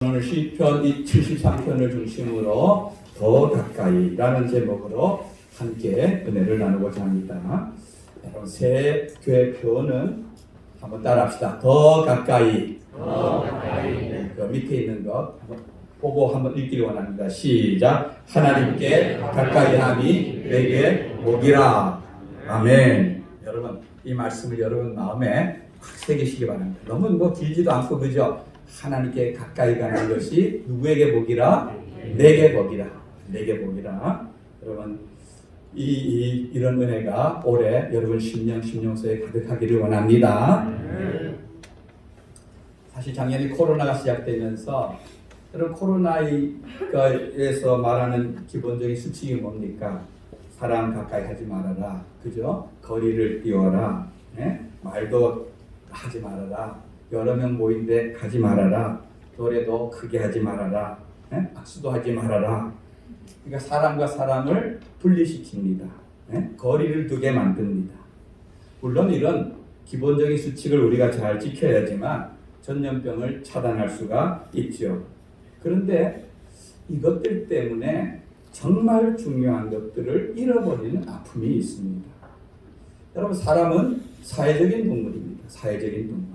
오늘 시편 73편을 중심으로 더 가까이라는 제목으로 함께 은혜를 나누고자 합니다. 여러분 새 교회 표는 한번 따라합시다. 더 가까이. 더 가까이. 그 밑에 있는 것 보고 한번 읽기를 원합니다. 시작. 하나님께 가까이함이 내게 복이라. 아멘. 여러분 이 말씀을 여러분 마음에 확 새기시기 바랍니다. 너무 길지도 않고 그죠? 하나님께 가까이 가는 것이 누구에게 복이라? 내게 복이라. 내게 복이라. 여러분 이런 은혜가 올해 여러분 심령소에 가득하기를 원합니다. 사실 작년에 코로나가 시작되면서 여러분 코로나에서 말하는 기본적인 수칙이 뭡니까? 사람 가까이 하지 말아라. 그죠? 거리를 띄워라. 네? 말도 하지 말아라. 여러 명 모인데 가지 말아라. 노래도 크게 하지 말아라. 네? 악수도 하지 말아라. 그러니까 사람과 사람을 분리시킵니다. 네? 거리를 두게 만듭니다. 물론 이런 기본적인 수칙을 우리가 잘 지켜야지만 전염병을 차단할 수가 있죠. 그런데 이것들 때문에 정말 중요한 것들을 잃어버리는 아픔이 있습니다. 여러분 사람은 사회적인 동물입니다. 사회적인 동물.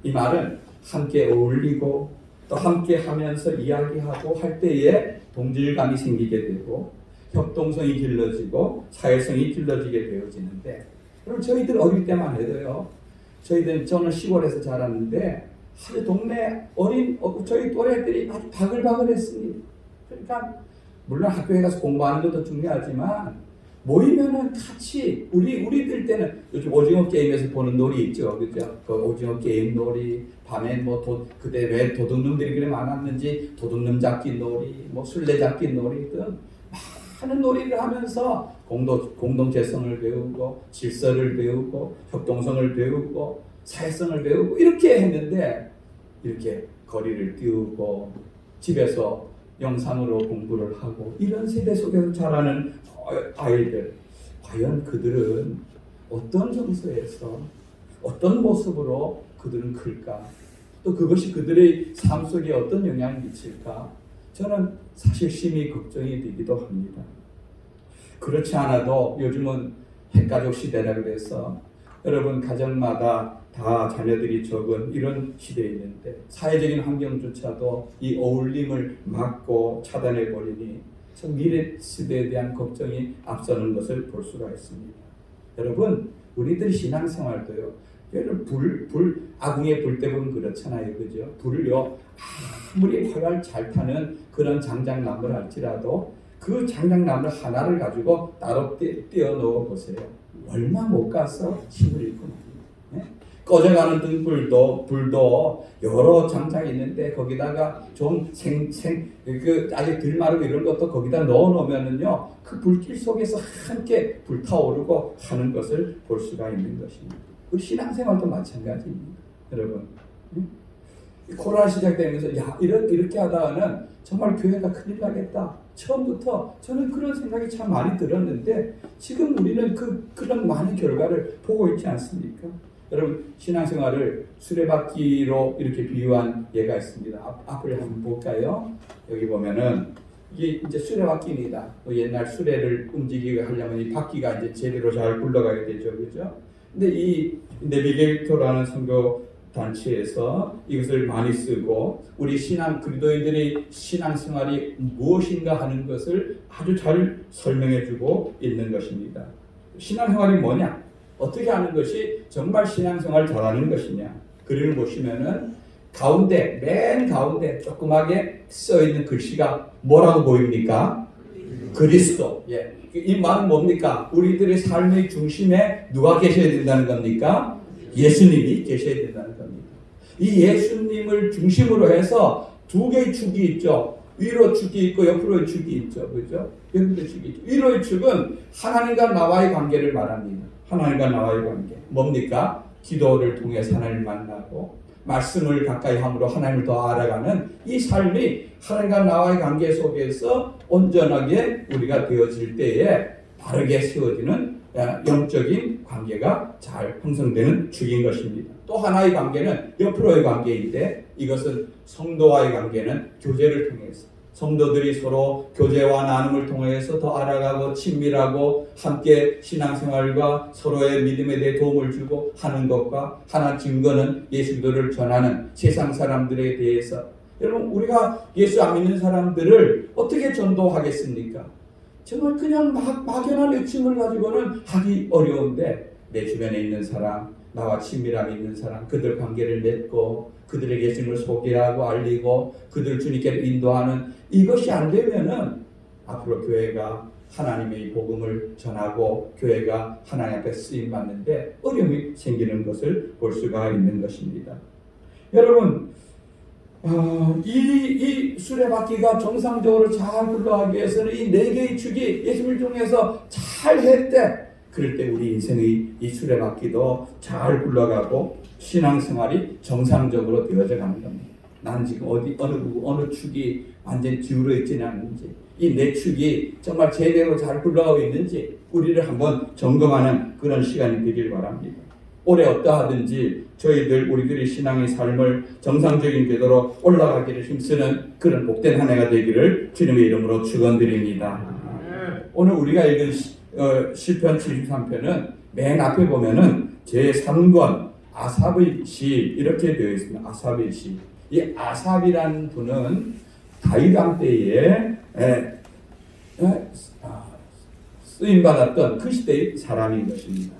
이 말은 함께 어울리고 또 함께 하면서 이야기하고 할 때에 동질감이 생기게 되고 협동성이 길러지고 사회성이 길러지게 되어지는데 여러분 저희들 어릴 때만 해도요. 저는 시골에서 자랐는데 아주 동네 저희 또래들이 아주 바글바글했습니다. 그러니까 물론 학교에 가서 공부하는 것도 중요하지만 모이면은 같이 우리들 때는 요즘 오징어 게임에서 보는 놀이 있죠, 그죠? 그 오징어 게임 놀이, 밤에 그때 왜 도둑놈들이 그래 많았는지 도둑놈 잡기 놀이, 술래 잡기 놀이 등 많은 놀이를 하면서 공동체성을 배우고 질서를 배우고 협동성을 배우고 사회성을 배우고 이렇게 했는데 이렇게 거리를 띄우고 집에서 영상으로 공부를 하고 이런 세대 속에서 자라는 아이들 과연 그들은 어떤 정서에서 어떤 모습으로 그들은 클까? 또 그것이 그들의 삶 속에 어떤 영향을 미칠까? 저는 사실 심히 걱정이 되기도 합니다. 그렇지 않아도 요즘은 핵가족 시대라 그래서 여러분 가정마다 다 자녀들이 적은 이런 시대에 있는데 사회적인 환경조차도 이 어울림을 막고 차단해 버리니 참 미래 시대에 대한 걱정이 앞서는 것을 볼 수가 있습니다. 여러분 우리들 신앙생활도요. 아궁이에 불 때 보면 그렇잖아요, 그죠? 불을요 아무리 활활 잘 타는 그런 장작나무를 할지라도 그 장작나무 하나를 가지고 따로 띄어 넣어 보세요. 얼마 못 가서 힘을 잃고 납니다. 네? 꺼져가는 등불도 불도 여러 장작이 있는데 거기다가 좀 아직 덜 마르고 이런 것도 거기다 넣어 놓으면은요 그 불길 속에서 함께 불타오르고 하는 것을 볼 수가 있는 것입니다. 우리 신앙생활도 마찬가지입니다, 여러분. 코로나 시작되면서 이렇게 하다가는 정말 교회가 큰일 나겠다. 처음부터 저는 그런 생각이 참 많이 들었는데 지금 우리는 그런 많은 결과를 보고 있지 않습니까? 여러분 신앙생활을 수레바퀴로 이렇게 비유한 예가 있습니다. 앞을 한번 볼까요? 여기 보면은 이게 이제 수레바퀴입니다. 옛날 수레를 움직이게 하려면 이 바퀴가 이제 제대로 잘 굴러가게 되죠, 그죠? 근데 이 내비게이터라는 선교 단체에서 이것을 많이 쓰고 우리 그리스도인들의 신앙생활이 무엇인가 하는 것을 아주 잘 설명해주고 있는 것입니다. 신앙생활이 뭐냐? 어떻게 하는 것이 정말 신앙생활 잘하는 것이냐? 글을 보시면은 맨 가운데 조그맣게 써있는 글씨가 뭐라고 보입니까? 그리스도. 예. 이 말은 뭡니까? 우리들의 삶의 중심에 누가 계셔야 된다는 겁니까? 예수님이 계셔야 된다는 겁니다. 이 예수님을 중심으로 해서 두 개의 축이 있죠. 위로 축이 있고 옆으로의 축이 있죠. 그죠? 옆으로의 축이 있죠. 위로의 축은 하나님과 나와의 관계를 말합니다. 하나님과 나와의 관계. 뭡니까? 기도를 통해 하나님을 만나고 말씀을 가까이 함으로 하나님을 더 알아가는 이 삶이 하나님과 나와의 관계 속에서 온전하게 우리가 되어질 때에 바르게 세워지는 영적인 관계가 잘 형성되는 축인 것입니다. 또 하나의 관계는 옆으로의 관계인데 이것은 성도와의 관계는 교제를 통해서 성도들이 서로 교제와 나눔을 통해서 더 알아가고 친밀하고 함께 신앙생활과 서로의 믿음에 대해 도움을 주고 하는 것과 하나 증거는 예수를 전하는 세상 사람들에 대해서 여러분 우리가 예수 안 믿는 사람들을 어떻게 전도하겠습니까? 정말 그냥 막연한 의침을 가지고는 하기 어려운데 내 주변에 있는 사람 나와 친밀함이 있는 사람 그들 관계를 맺고 그들에게 예수님을 소개하고 알리고 그들 주님께 인도하는 이것이 안 되면은 앞으로 교회가 하나님의 복음을 전하고 교회가 하나님 앞에 쓰임 받는데 어려움이 생기는 것을 볼 수가 있는 것입니다. 여러분 이 수레바퀴가 정상적으로 잘 굴러가기 위해서는 이 네 개의 축이 예수님을 통해서 잘 할 때 그럴 때 우리 인생의 이 수레바퀴도 잘 굴러가고 신앙생활이 정상적으로 되어져 가는 겁니다. 나는 지금 어느 축이 완전히 기울어 있지는 않는지 이 네 축이 정말 제대로 잘 굴러가고 있는지 우리를 한번 점검하는 그런 시간이 되길 바랍니다. 올해 어떠하든지 우리들이 신앙의 삶을 정상적인 궤도로 올라가기를 힘쓰는 그런 복된 한 해가 되기를 주님의 이름으로 축원드립니다. 오늘 우리가 읽은 시편 73편은 맨 앞에 보면은 제3권 아삽의 시 이렇게 되어 있습니다. 아삽의 시. 이 아삽이라는 분은 다윗 왕 때에 쓰임받았던 그 시대의 사람인 것입니다.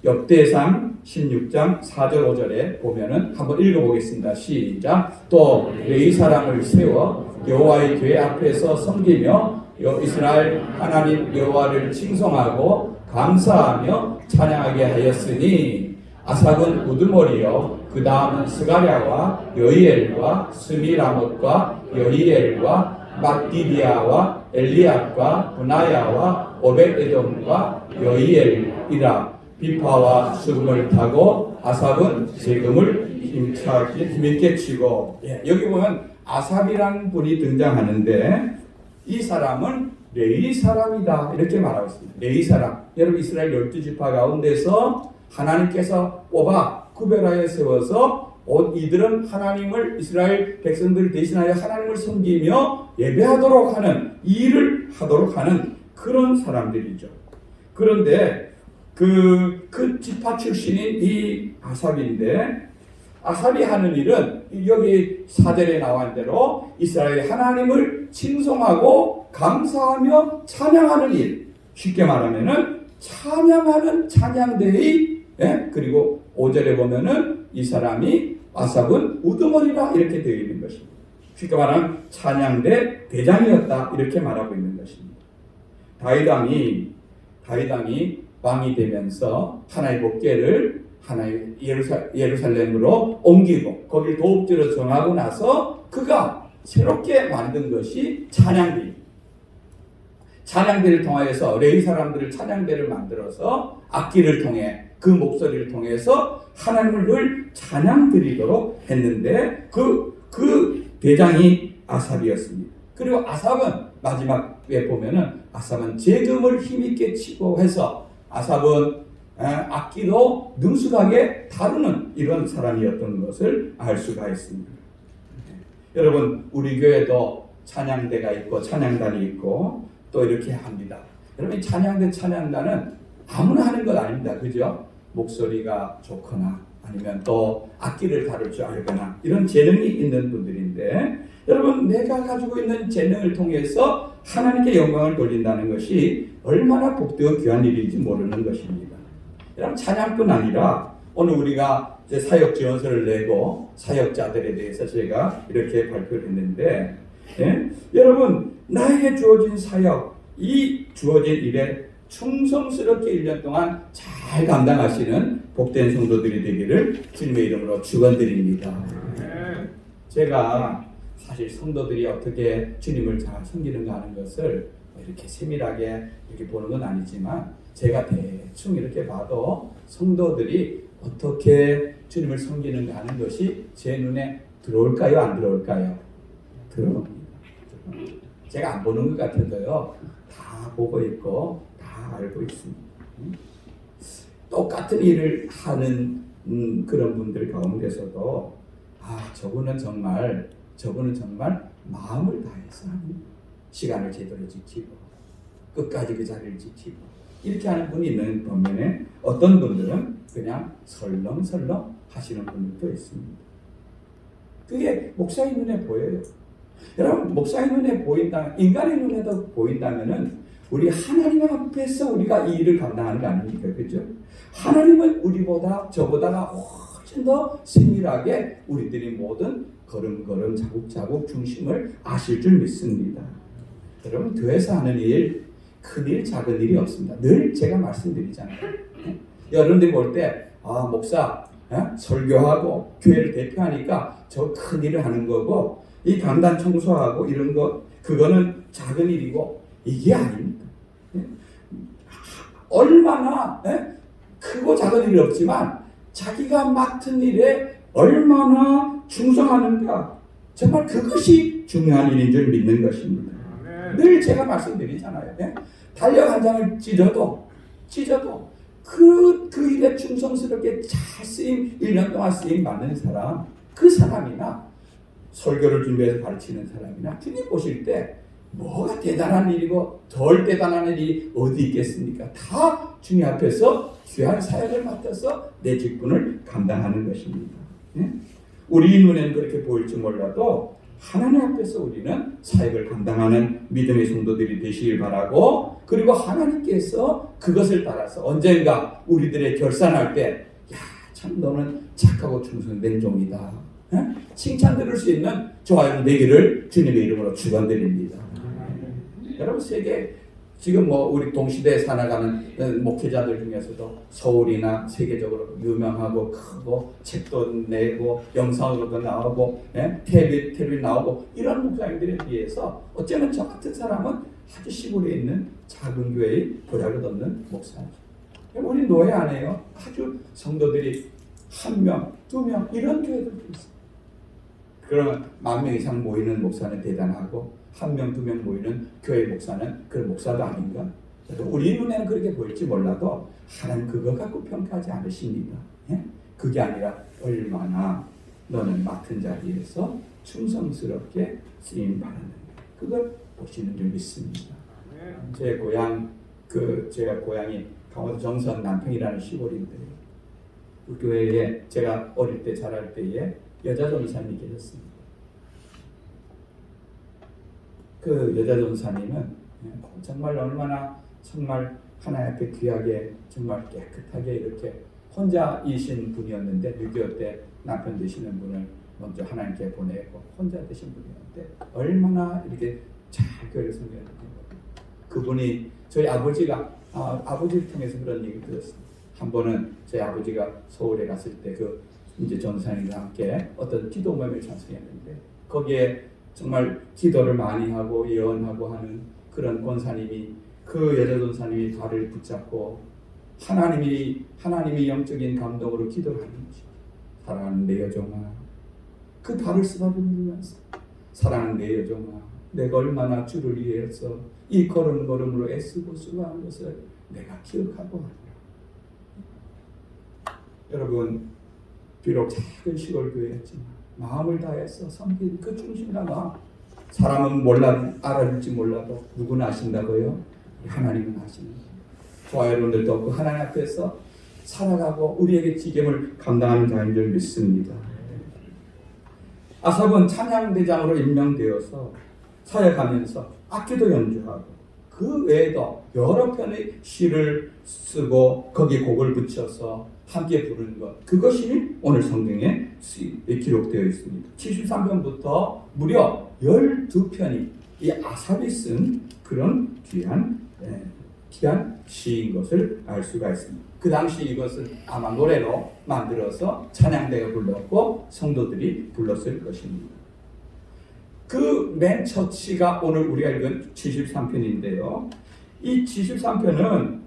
역대상 16장 4절 5절에 보면은 한번 읽어보겠습니다. 시작. 또 레위 사람을 세워 여호와의 궤 앞에서 섬기며 이스라엘 하나님 여호와를 칭송하고 감사하며 찬양하게 하였으니 아삽은 우두머리요 그 다음은 스가랴와 여이엘과 스미라못과 여이엘과 막디디아와 엘리압과 분하야와 오벳에돔과 여이엘이라. 비파와 수금을 타고 아삽은 세금을 힘있게 치고 여기 보면 아삽이라는 분이 등장하는데 이 사람은 레위 사람이다 이렇게 말하고 있습니다. 레위 사람 여러분 이스라엘 12지파 가운데서 하나님께서 뽑아 구별하여 세워서 이들은 하나님을 이스라엘 백성들을 대신하여 하나님을 섬기며 예배하도록 하는 일을 하도록 하는 그런 사람들이죠. 그런데 그 지파 출신인 이 아삽인데 아삽이 하는 일은 여기 4절에 나온 대로 이스라엘 하나님을 칭송하고 감사하며 찬양하는 일 쉽게 말하면은 찬양하는 찬양대의 그리고 5절에 보면은 이 사람이 아삽은 우두머리라 이렇게 되어 있는 것입니다. 쉽게 말하면 찬양대 대장이었다 이렇게 말하고 있는 것입니다. 다윗 왕이 왕이 되면서 하나의 법궤를 하나의 예루살렘으로 옮기고 거기를 도읍지로 정하고 나서 그가 새롭게 만든 것이 찬양대입니다. 찬양대를 통하여서 레위 사람들을 찬양대를 만들어서 악기를 통해 그 목소리를 통해서 하나님을 늘 찬양 드리도록 했는데 그 대장이 아삽이었습니다. 그리고 아삽은 마지막에 보면은 아삽은 제금을 힘있게 치고 해서 아삽은 악기도 능숙하게 다루는 이런 사람이었던 것을 알 수가 있습니다. 여러분 우리 교회도 찬양대가 있고 찬양단이 있고 또 이렇게 합니다. 여러분 찬양대 찬양단은 아무나 하는 것 아닙니다. 그죠? 목소리가 좋거나 아니면 또 악기를 다룰 줄 알거나 이런 재능이 있는 분들인데 여러분 내가 가지고 있는 재능을 통해서 하나님께 영광을 돌린다는 것이 얼마나 복되고 귀한 일인지 모르는 것입니다. 여러분 찬양뿐 아니라 오늘 우리가 이제 사역 지원서를 내고 사역자들에 대해서 제가 이렇게 발표를 했는데 여러분 나에게 주어진 사역 이 주어진 일에 충성스럽게 1년 동안 잘 감당하시는 복된 성도들이 되기를 주님의 이름으로 축원드립니다. 제가 사실 성도들이 어떻게 주님을 잘 섬기는가 하는 것을 이렇게 세밀하게 이렇게 보는 건 아니지만 제가 대충 이렇게 봐도 성도들이 어떻게 주님을 섬기는가 하는 것이 제 눈에 들어올까요? 안 들어올까요? 들어옵니다. 제가 안 보는 것 같아도요 다 보고 있고 다 알고 있습니다. 똑같은 일을 하는 그런 분들 가운데서도 저분은 정말 마음을 다해서 하는, 시간을 제대로 지키고 끝까지 그 자리를 지키고 이렇게 하는 분이 있는 반면에 어떤 분들은 그냥 설렁설렁 하시는 분들도 있습니다. 그게 목사의 눈에 보여요. 여러분, 목사의 눈에 보인다면, 인간의 눈에도 보인다면은 우리 하나님 앞에서 우리가 이 일을 감당하는 거 아닙니까? 그죠? 하나님은 저보다가 훨씬 더 세밀하게 우리들이 모든 걸음걸음 자국자국 중심을 아실 줄 믿습니다. 여러분, 교회에서 하는 일, 큰 일, 작은 일이 없습니다. 늘 제가 말씀드리잖아요. 여러분들이 볼 때, 목사, 설교하고 교회를 대표하니까 저 큰 일을 하는 거고, 이 강단 청소하고 이런 거, 그거는 작은 일이고, 이게 아닙니다. 얼마나 크고 작은 일이 없지만 자기가 맡은 일에 얼마나 충성하는가, 정말 그것이 중요한 일인 줄 믿는 것입니다. 늘 제가 말씀드리잖아요. 달력 한 장을 찢어도 그 일에 충성스럽게 잘 쓰임, 1년 동안 쓰임 받는 사람, 그 사람이나 설교를 준비해서 가르치는 사람이나 주님 보실 때 뭐가 대단한 일이고 덜 대단한 일이 어디 있겠습니까? 다 주님 앞에서 귀한 사역을 맡아서 내 직분을 감당하는 것입니다. 우리 눈에는 그렇게 보일지 몰라도 하나님 앞에서 우리는 사역을 감당하는 믿음의 성도들이 되시길 바라고, 그리고 하나님께서 그것을 따라서 언젠가 우리들의 결산할 때, 참 너는 착하고 충성된 종이다, 칭찬 들을 수 있는 좋아요 4개를 주님의 이름으로 축원드립니다. 여러분, 지금 우리 동시대에 살아가는 목회자들 중에서도 서울이나 세계적으로 유명하고 크고 책도 내고 영상으로도 나오고 텔레비 나오고 이런 목사님들에 비해서 어쩌면 저 같은 사람은 아주 시골에 있는 작은 교회의 보잘것 없는 목사죠. 우리 노예 안에요, 아주 성도들이 1명, 2명 이런 교회들도 있어요. 그러면 10,000명 이상 모이는 목사는 대단하고 1명, 2명 모이는 교회 목사는 그 목사도 아닌가? 우리 눈에는 그렇게 보일지 몰라도 하나님 그거 갖고 평가하지 않으십니다. 그게 아니라 얼마나 너는 맡은 자리에서 충성스럽게 쓰임 받았는가, 그걸 보시는 줄 믿습니다. 제 고향이 강원도 정선 남평이라는 시골인데요. 그 교회에 제가 어릴 때 자랄 때에 여자 전사님이 계셨습니다. 그 여자 전사님은 정말 얼마나 정말 하나님 앞에 귀하게 정말 깨끗하게 이렇게 혼자이신 분이었는데 6.25 때 남편 되시는 분을 먼저 하나님께 보내고 혼자 되신 분이었는데 얼마나 이렇게 잘 교회를 섬겼는지. 그분이 저희 아버지가 아버지를 통해서 그런 얘기를 들었습니다. 한 번은 저희 아버지가 서울에 갔을 때 이제 전사님과 함께 어떤 기도 모임을 참석했는데 거기에 정말 기도를 많이 하고 예언하고 하는 그런 권사님이, 그 여자 권사님이 발을 붙잡고 하나님이 영적인 감동으로 기도를 하는 것입니다. 사랑하는 내 여종아, 그 발을 쓰다듬으면서 사랑하는 내 여종아, 내가 얼마나 주를 위해서 이 걸음걸음으로 애쓰고 수고한 것을 내가 기억하고 하노라. 여러분, 비록 작은 시골교회였지만 마음을 다해서 섬긴 그 중심가가, 사람은 알아줄지 몰라도 누구나 아신다고요? 하나님은 아십니다. 저와 여러분들도 그 하나님 앞에서 살아가고 우리에게 지gem을 감당하는 자인 줄 믿습니다. 아삽은 찬양대장으로 임명되어서 사역하면서 악기도 연주하고 그 외에도 여러 편의 시를 쓰고 거기에 곡을 붙여서 함께 부르는 것, 그것이 오늘 성경에 기록되어 있습니다. 73편부터 무려 12편이 이 아삽이 쓴 그런 귀한 시인 것을 알 수가 있습니다. 그 당시 이것은 아마 노래로 만들어서 찬양대가 불렀고 성도들이 불렀을 것입니다. 그 맨 첫 시가 오늘 우리가 읽은 73편인데요. 이 73편은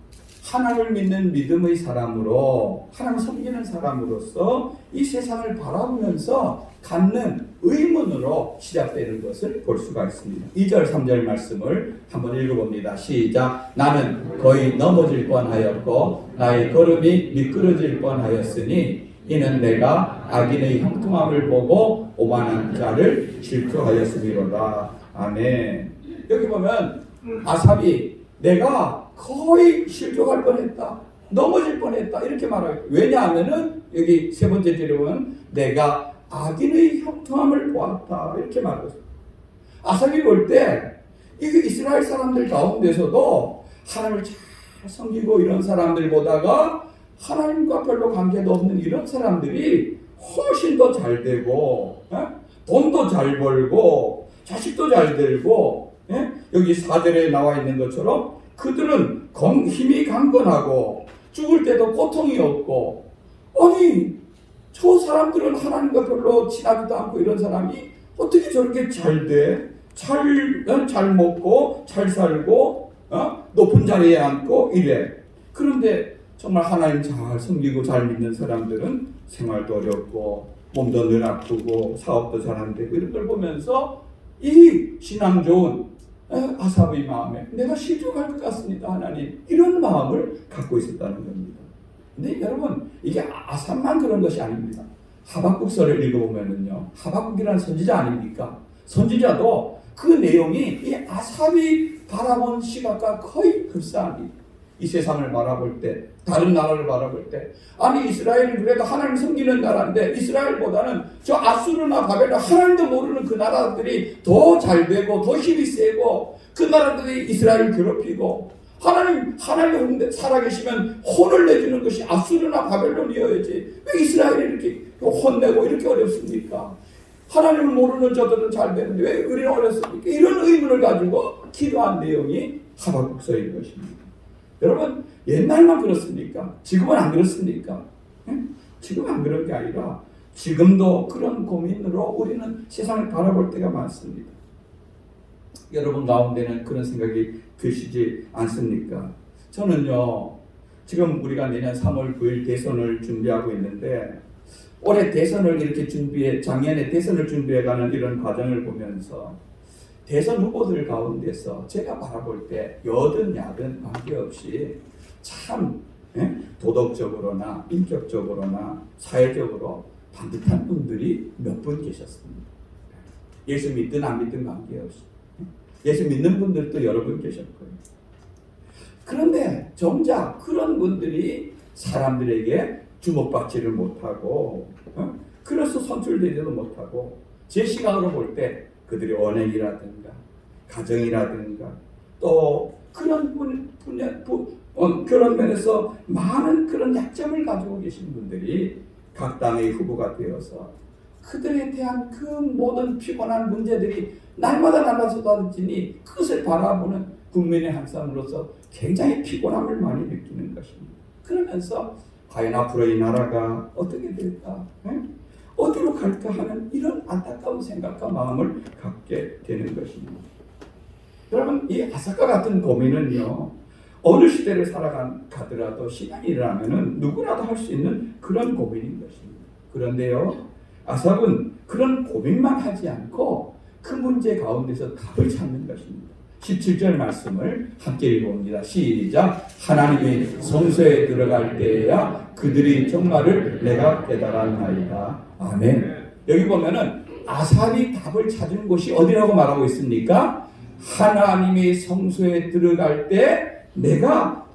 하나님을 믿는 믿음의 사람으로, 하나님을 섬기는 사람으로서 이 세상을 바라보면서 갖는 의문으로 시작되는 것을 볼 수가 있습니다. 2절 3절 말씀을 한번 읽어봅니다. 시작. 나는 거의 넘어질 뻔하였고 나의 걸음이 미끄러질 뻔하였으니 이는 내가 악인의 형통함을 보고 오만한 자를 질투하였음이로다. 아멘. 여기 보면 아삽이 내가 거의 실족할 뻔했다, 넘어질 뻔했다 이렇게 말하고, 왜냐하면은 여기 세 번째 절에 보면 내가 악인의 형통함을 보았다 이렇게 말하고 있습니다. 아삽이 볼 때 이게 이스라엘 사람들 가운데서도 하나님을 잘 섬기고 이런 사람들 보다가 하나님과 별로 관계도 없는 이런 사람들이 훨씬 더 잘 되고, 돈도 잘 벌고 자식도 잘 되고, 여기 4절에 나와 있는 것처럼 그들은 힘이 강건하고 죽을 때도 고통이 없고, 아니 저 사람들은 하나님과 별로 친하지도 않고 이런 사람이 어떻게 저렇게 잘 돼? 잘 먹고 잘 살고 높은 자리에 앉고 이래. 그런데 정말 하나님 잘 섬기고 잘 믿는 사람들은 생활도 어렵고 몸도 늘 아프고 사업도 잘 안 되고 이런 걸 보면서 이 신앙 좋은 아삽의 마음에 내가 실족할 것 같습니다 하나님, 이런 마음을 갖고 있었다는 겁니다. 근데 여러분 이게 아삽만 그런 것이 아닙니다. 하박국서를 읽어보면은요, 하박국이라는 선지자 아닙니까? 선지자도 그 내용이 이 아삽이 바라본 시각과 거의 흡사합니다. 이 세상을 바라볼 때, 다른 나라를 바라볼 때, 아니 이스라엘은 그래도 하나님 섬기는 나라인데 이스라엘보다는 저 아수르나 바벨론 하나님도 모르는 그 나라들이 더 잘 되고 더 힘이 세고, 그 나라들이 이스라엘을 괴롭히고, 하나님 살아계시면 혼을 내주는 것이 아수르나 바벨론이어야지 왜 이스라엘이 이렇게 혼내고 이렇게 어렵습니까? 하나님을 모르는 저들은 잘 되는데 왜 우리는 어렵습니까? 이런 의문을 가지고 기도한 내용이 하박국서인 것입니다. 여러분 옛날만 그렇습니까? 지금은 안 그렇습니까? 지금은 안 그런 게 아니라 지금도 그런 고민으로 우리는 세상을 바라볼 때가 많습니다. 여러분 가운데는 그런 생각이 드시지 않습니까? 저는요, 지금 우리가 내년 3월 9일 대선을 준비하고 있는데, 올해 대선을 이렇게 작년에 대선을 준비해가는 이런 과정을 보면서 대선 후보들 가운데서 제가 바라볼 때 여든 야든 관계없이 참 도덕적으로나 인격적으로나 사회적으로 반듯한 분들이 몇 분 계셨습니다. 예수 믿든 안 믿든 관계없이 예수 믿는 분들도 여러 분 계셨고요. 그런데 정작 그런 분들이 사람들에게 주목받지를 못하고, 그래서 선출되지도 못하고, 제 시각으로 볼 때 그들이 언행이라든가 가정이라든가 또 그런 그런 면에서 많은 그런 약점을 가지고 계신 분들이 각 당의 후보가 되어서 그들에 대한 그 모든 피곤한 문제들이 날마다 쏟아지니 그것을 바라보는 국민의 한 사람으로서 굉장히 피곤함을 많이 느끼는 것입니다. 그러면서 과연 앞으로 이 나라가 어떻게 될까? 어디로 갈까 하는 이런 안타까운 생각과 마음을 갖게 되는 것입니다. 여러분 이 아삭과 같은 고민은요, 어느 시대를 살아가더라도 신앙이라면은 누구라도 할 수 있는 그런 고민인 것입니다. 그런데요, 아삭은 그런 고민만 하지 않고 그 문제 가운데서 답을 찾는 것입니다. 17절 말씀을 함께 읽어봅니다. 시작. 하나님의 성소에 들어갈 때에야 그들이 정말을 내가 깨달았나이다. 아멘. 여기 보면은 아삽이 답을 찾은 곳이 어디라고 말하고 있습니까? 하나님의 성소에 들어갈 때 내가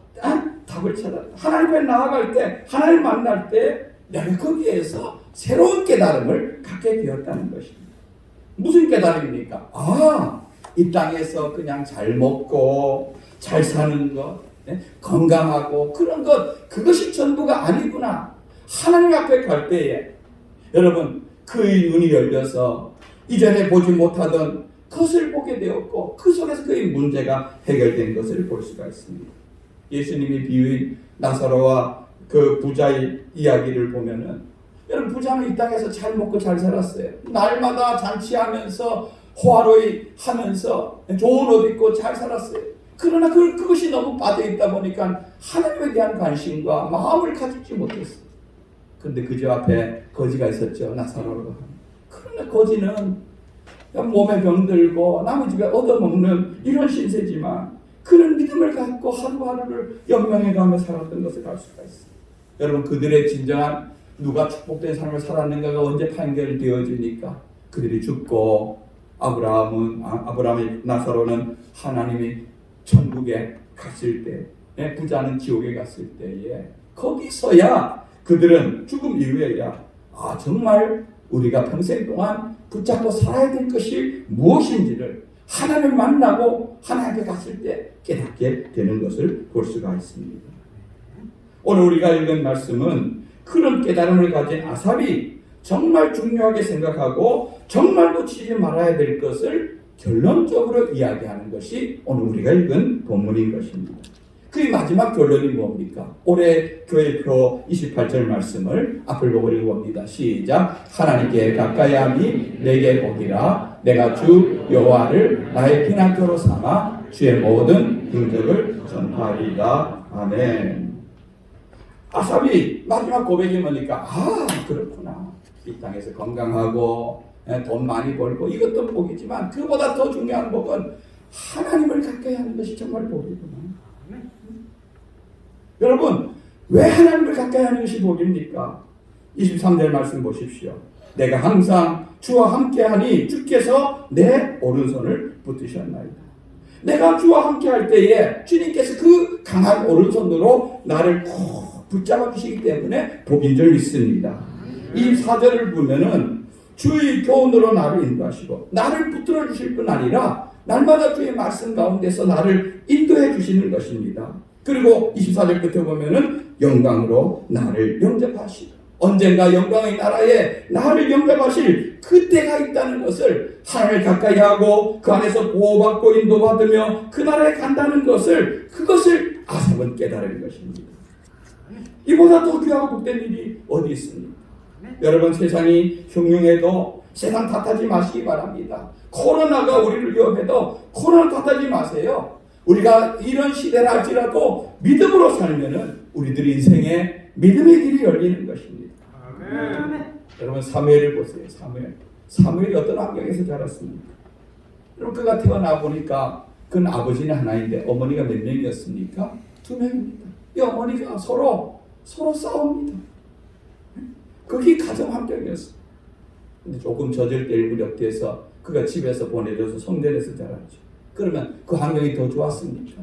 답을 찾았다. 하나님 앞에 나아갈 때, 하나님 만날 때 내가 거기에서 새로운 깨달음을 갖게 되었다는 것입니다. 무슨 깨달음입니까? 이 땅에서 그냥 잘 먹고 잘 사는 것, 건강하고 그런 것, 그것이 전부가 아니구나. 하나님 앞에 갈 때에 여러분 그의 눈이 열려서 이전에 보지 못하던 것을 보게 되었고 그 속에서 그의 문제가 해결된 것을 볼 수가 있습니다. 예수님이 비유인 나사로와 그 부자의 이야기를 보면은, 여러분 부자는 이 땅에서 잘 먹고 잘 살았어요. 날마다 잔치하면서 호화로이 하면서 좋은 옷 입고 잘 살았어요. 그러나 그것이 너무 빠져있다 보니까 하나님에 대한 관심과 마음을 가지지 못했어. 그런데 그 집 앞에 거지가 있었죠. 나사로가. 그러나 거지는 몸에 병들고 남의 집에 얻어먹는 이런 신세지만 그런 믿음을 갖고 하루하루를 연명해가며 살았던 것을 알 수가 있어요. 여러분, 그들의 진정한 누가 축복된 삶을 살았는가가 언제 판결되어지니까 그들이 죽고 아브라함의 나사로는 하나님이 천국에 갔을 때, 부자는 지옥에 갔을 때에 거기서야 그들은 죽음 이후에야 정말 우리가 평생 동안 붙잡고 살아야 될 것이 무엇인지를 하나님을 만나고 하나님께 갔을 때 깨닫게 되는 것을 볼 수가 있습니다. 오늘 우리가 읽은 말씀은 그런 깨달음을 가진 아삽이 정말 중요하게 생각하고 정말 놓치지 말아야 될 것을 결론적으로 이야기하는 것이 오늘 우리가 읽은 본문인 것입니다. 그의 마지막 결론이 뭡니까? 올해 교회표 28절 말씀을 앞을 보고 읽어봅니다. 시작. 하나님께 가까이함이 내게 복이라. 내가 주 여호와를 나의 피난처로 삼아 주의 모든 긍정을 전하리이다. 아멘. 아삽이 마지막 고백이 뭐니까 그렇구나. 이 땅에서 건강하고 돈 많이 벌고 이것도 복이지만 그보다 더 중요한 복은 하나님을 가까이 하는 것이 정말 복이구나. 여러분, 왜 하나님을 가까이 하는 것이 복입니까? 23절 말씀 보십시오. 내가 항상 주와 함께하니 주께서 내 오른손을 붙드셨나이다. 내가 주와 함께할 때에 주님께서 그 강한 오른손으로 나를 꼭 붙잡아 주시기 때문에 복인 줄 믿습니다. 24절을 보면은 주의 교훈으로 나를 인도하시고 나를 붙들어 주실 뿐 아니라 날마다 주의 말씀 가운데서 나를 인도해 주시는 것입니다. 그리고 24절 끝에 보면은 영광으로 나를 영접하시고 언젠가 영광의 나라에 나를 영접하실 그때가 있다는 것을 하나님을 가까이 하고 그 안에서 보호받고 인도받으며 그 나라에 간다는 그것을 아삽은 깨달은 것입니다. 이보다 더 귀하고 복된 일이 어디 있습니까? 여러분, 세상이 흉흉해도 세상 탓하지 마시기 바랍니다. 코로나가 우리를 위협해도 코로나 탓하지 마세요. 우리가 이런 시대라 할지라도 믿음으로 살면은 우리들 인생에 믿음의 길이 열리는 것입니다. 아멘. 여러분, 사무엘을 보세요. 사무엘이 어떤 환경에서 자랐습니까? 여러분, 그가 태어나 보니까 그는 아버지는 하나인데 어머니가 몇 명이었습니까? 2명입니다. 이 어머니가 서로 싸웁니다. 그게 가정 환경이었어요. 근데 조금 젖을 무렵돼서 그가 집에서 보내줘서 성전에서 자랐죠. 그러면 그 환경이 더 좋았습니까?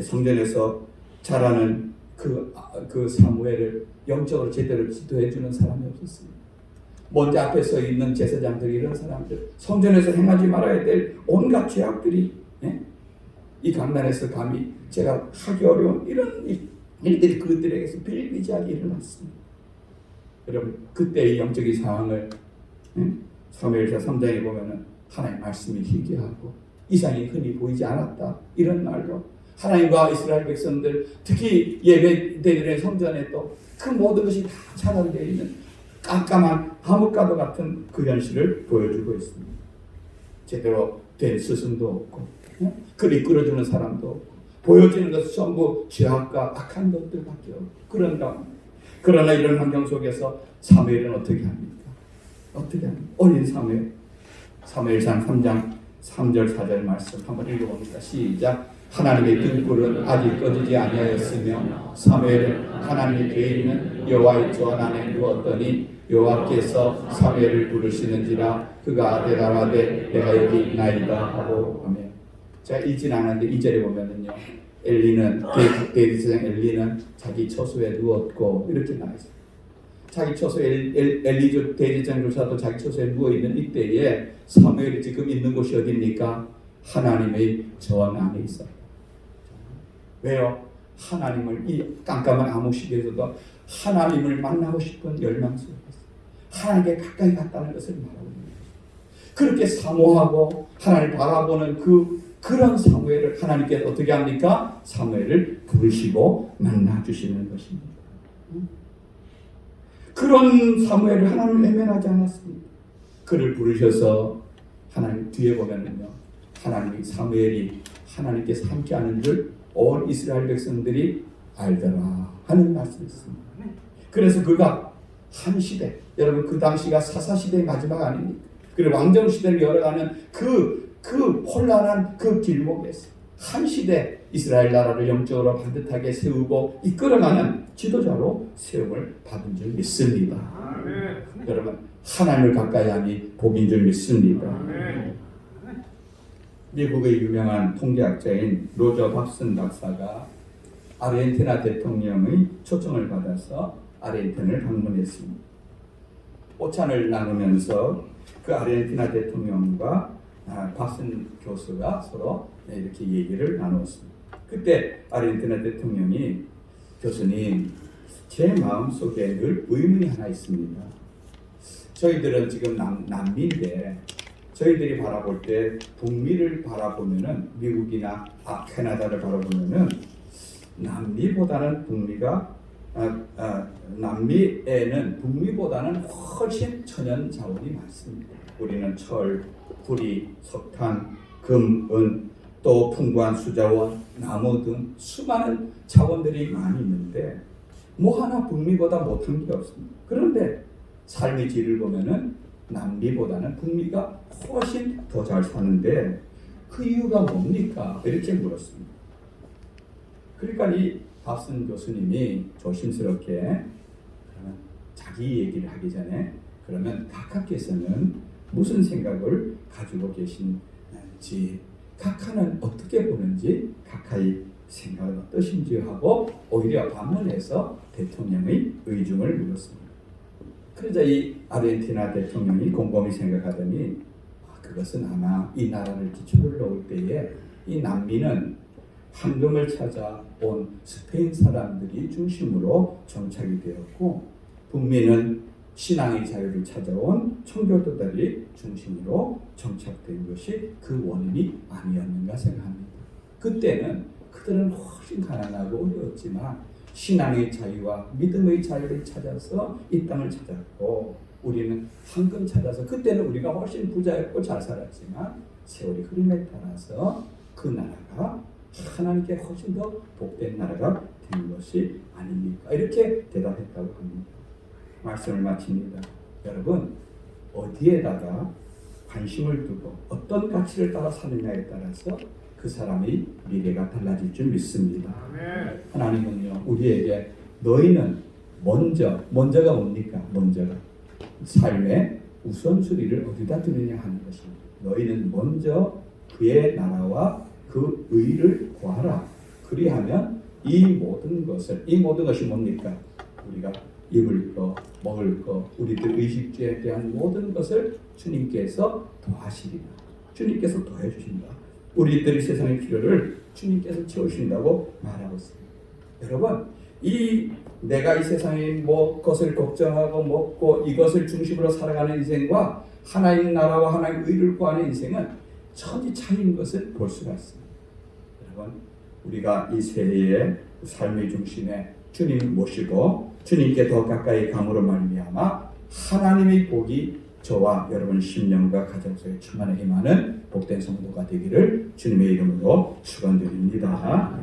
성전에서 자라는 그 사무엘을 영적으로 제대로 지도해주는 사람이 없었습니다. 먼저 앞에 서 있는 제사장들이 이런 사람들, 성전에서 행하지 말아야 될 온갖 죄악들이 이 강단에서 감히 제가 하기 어려운 이런 일들이 그들에게서 비일비재하게 일어났습니다. 여러분, 그때의 영적인 상황을 사무엘서 3장에 보면은 하나님의 말씀이 희귀하고 이상이 흔히 보이지 않았다. 이런 말로 하나님과 이스라엘 백성들, 특히 예배드리는 성전에 또 그 모든 것이 다 차단되어 있는 깜깜한 암흑가도 같은 그 현실을 보여주고 있습니다. 제대로 된 스승도 없고 그를 이끌어주는 사람도 없고 보여지는 것은 전부 죄악과 악한 것들밖에 없고 그러나 이런 환경 속에서 사무엘은 어떻게 합니까? 어린 사무엘상 3장 3절 4절 말씀 한번 읽어봅니다. 시작. 하나님의 등불은 아직 꺼지지 아니하였으며 사무엘은 하나님의 궤에 있는 여호와의 전 안에 누웠더니 여호와께서 사무엘을 부르시는지라 그가 대답하되 내가 여기 있나이다 하고 하며, 제가 읽진 않았는데 2절에 보면은요, 대제사장 엘리는 자기 처소에 누웠고 이렇게 나와있어요. 자기 처소에 엘리 대제사장 조사도 자기 처소에 누워있는 이때에 사무엘이 지금 있는 곳이 어디입니까? 하나님의 전 안에 있어요. 왜요? 하나님을 이 깜깜한 암흑시대에서도 하나님을 만나고 싶은 열망 속에서 하나님께 가까이 갔다는 것을 말하고 있는 거죠. 그렇게 사모하고 하나님을 바라보는 그런 사무엘을 하나님께서 어떻게 합니까? 사무엘을 부르시고 만나주시는 것입니다. 그런 사무엘을 하나님은 외면하지 않았습니다. 그를 부르셔서 하나님 뒤에 보면은요, 하나님이 사무엘이 하나님께서 함께하는 줄 온 이스라엘 백성들이 알더라 하는 말씀이 있습니다. 그래서 그가 한 시대, 여러분 그 당시가 사사시대의 마지막 아닙니까? 그리고 왕정시대를 열어가는 그 혼란한 그 길목에서 한 시대 이스라엘 나라를 영적으로 반듯하게 세우고 이끌어가는 지도자로 세움을 받은 줄 믿습니다. 여러분 하나님을 가까이 하니 복인 줄 믿습니다. 미국의 유명한 통계학자인 로저 밥슨 박사가 아르헨티나 대통령의 초청을 받아서 아르헨티나를 방문했습니다. 오찬을 나누면서 그 아르헨티나 대통령과 밥슨 교수가 서로 이렇게 얘기를 나누었습니다. 그때 아르헨티나 대통령이 교수님, 제 마음속에 늘 의문이 하나 있습니다. 저희들은 지금 남미인데 저희들이 바라볼 때 북미를 바라보면은 미국이나 캐나다를 바라보면은 남미보다는 북미가 남미에는 북미보다는 훨씬 천연 자원이 많습니다. 우리는 철, 구리, 석탄, 금, 은, 또 풍부한 수자원, 나무 등 수많은 자원들이 많이 있는데 뭐 하나 북미보다 못한 게 없습니다. 그런데 삶의 질을 보면은 남미보다는 북미가 훨씬 더 잘 사는데 그 이유가 뭡니까? 이렇게 물었습니다. 그러니까 이 밥슨 교수님이 조심스럽게 그러면 자기 얘기를 하기 전에 그러면 각하께서는 무슨 생각을 가지고 계신지, 각하는 어떻게 보는지, 각하의 생각은 어떠신지 하고 오히려 반문해서 대통령의 의중을 물었습니다. 그러자 이 아르헨티나 대통령이 곰곰이 생각하더니 그것은 아마 이 나라를 기초를 놓을 때에 이 남미는 황금을 찾아온 스페인 사람들이 중심으로 정착이 되었고 북미는 신앙의 자유를 찾아온 청교도들이 중심으로 정착된 것이 그 원인이 아니었는가 생각합니다. 그때는 그들은 훨씬 가난하고 어려웠지만 신앙의 자유와 믿음의 자유를 찾아서 이 땅을 찾았고 우리는 황금 찾아서 그때는 우리가 훨씬 부자였고 잘 살았지만 세월이 흐름에 따라서 그 나라가 하나님께 훨씬 더 복된 나라가 된 것이 아닙니까? 이렇게 대답했다고 합니다. 말씀을 마칩니다. 여러분 어디에다가 관심을 두고 어떤 가치를 따라 사느냐에 따라서 그 사람의 미래가 달라질 줄 믿습니다. 하나님은요 우리에게 너희는 먼저가 뭡니까? 먼저가 삶의 우선순위를 어디다 두느냐 하는 것입니다. 너희는 먼저 그의 나라와 그 의를 구하라. 그리하면 이 모든 것이 뭡니까? 우리가 입을 거, 먹을 거, 우리들 의식주에 대한 모든 것을 주님께서 더하시리라. 주님께서 더해주신다. 우리들의 세상의 필요를 주님께서 채우신다고 말하고 있습니다. 여러분, 내가 이 세상의 것을 걱정하고 먹고 이것을 중심으로 살아가는 인생과 하나님 나라와 하나님 의를 구하는 인생은 천지 차이인 것을 볼 수가 있습니다. 여러분, 우리가 이 세대의 삶의 중심에 주님 모시고 주님께 더 가까이 감으로 말미암아 하나님의 복이 저와 여러분 심령과 가정 속에 충만하게 많은 복된 성도가 되기를 주님의 이름으로 축원드립니다.